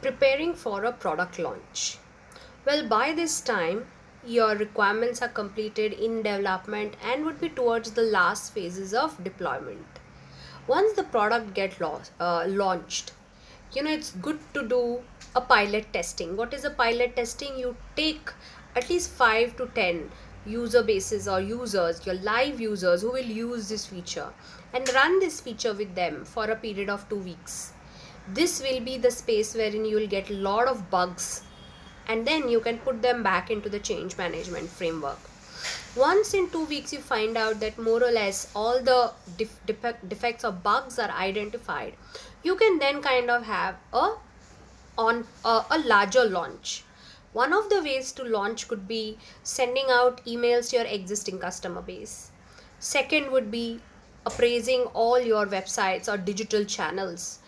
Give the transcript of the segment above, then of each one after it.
Preparing for a product launch. Well, by this time, your requirements are completed in development and would be towards the last phases of deployment. Once the product launched, it's good to do a pilot testing. What is a pilot testing? You take at least 5 to 10 user bases or users, your live users who will use this feature, and run this feature with them for a period of 2 weeks. This will be the space wherein you will get a lot of bugs, and then you can put them back into the change management framework. Once in 2 weeks you find out that more or less all the defects or bugs are identified, you can then kind of have a larger launch. One of the ways to launch could be sending out emails to your existing customer base. Second would be appraising all your websites or digital channels,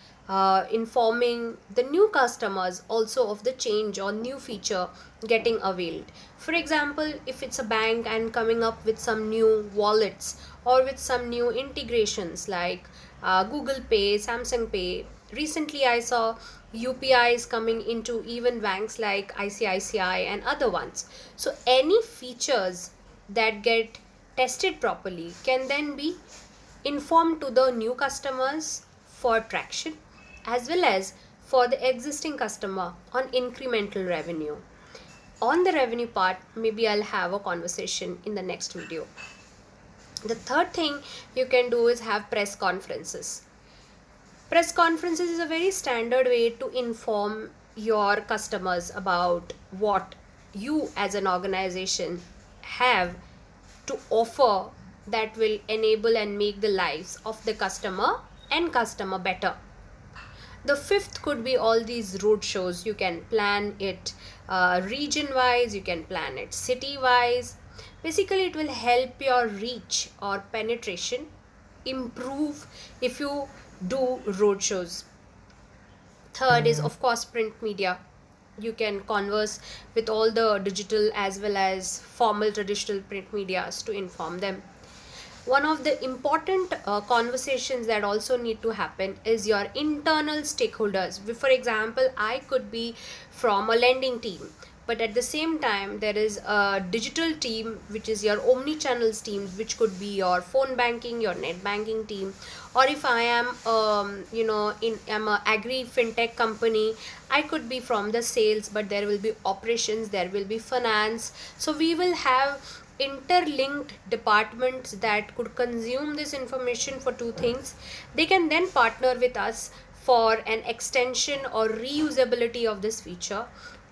informing the new customers also of the change or new feature getting availed. For example, if it's a bank and coming up with some new wallets or with some new integrations like Google Pay, Samsung Pay. Recently, I saw UPIs coming into even banks like ICICI and other ones. So, any features that get tested properly can then be informed to the new customers for traction as well as for the existing customer on incremental revenue. On the revenue part, maybe I'll have a conversation in the next video. The third thing you can do is have press conferences. Press conferences is a very standard way to inform your customers about what you as an organization have to offer that will enable and make the lives of the customer better. The fifth could be all these road shows. You can plan it region wise, you can plan it city wise. Basically, it will help your reach or penetration improve if you do road shows. Third is, of course, print media. You can converse with all the digital as well as formal traditional print medias to inform them. One of the important conversations that also need to happen is your internal stakeholders. For example, I could be from a lending team, but at the same time there is a digital team which is your omni-channels team, which could be your phone banking, your net banking team. Or if I am I'm a agri fintech company, I could be from the sales, but there will be operations, there will be finance. So we will have interlinked departments that could consume this information for two things. They can then partner with us for an extension or reusability of this feature,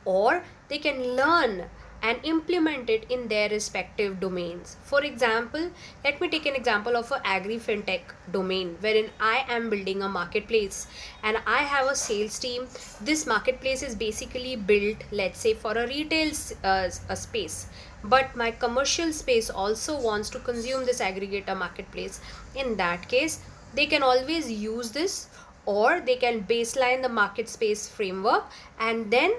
or they can learn and implement it in their respective domains. For example, let me take an example of an agri fintech domain wherein I am building a marketplace and I have a sales team. This marketplace is basically built, let's say, for a retail space, but my commercial space also wants to consume this aggregator marketplace. In that case, they can always use this, or they can baseline the market space framework and then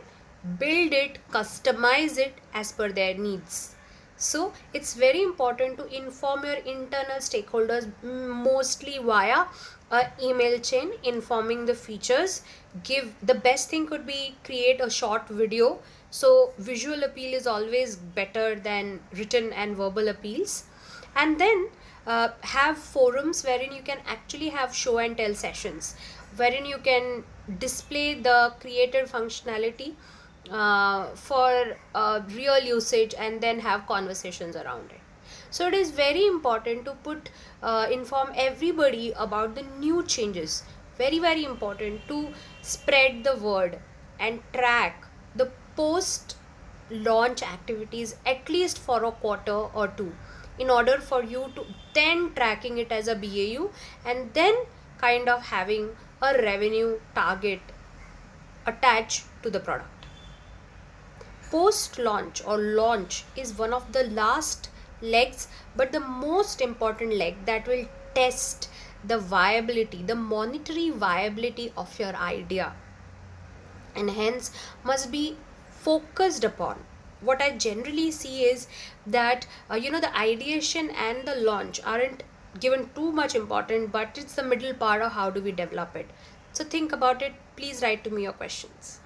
build it, customize it as per their needs. So it's very important to inform your internal stakeholders, mostly via a email chain, informing the features. Give the best thing could be create a short video, so visual appeal is always better than written and verbal appeals. And then have forums wherein you can actually have show and tell sessions, wherein you can display the created functionality for real usage and then have conversations around it. So it is very important to inform everybody about the new changes. Very important to spread the word and track the post launch activities at least for a quarter or two, in order for you to then tracking it as a BAU and then kind of having a revenue target attached to the product. Post launch or launch is one of the last legs, but the most important leg that will test the viability, the monetary viability of your idea, and hence must be focused upon. What I generally see is that the ideation and the launch aren't given too much important, but it's the middle part of how do we develop it. So think about it. Please write to me your questions.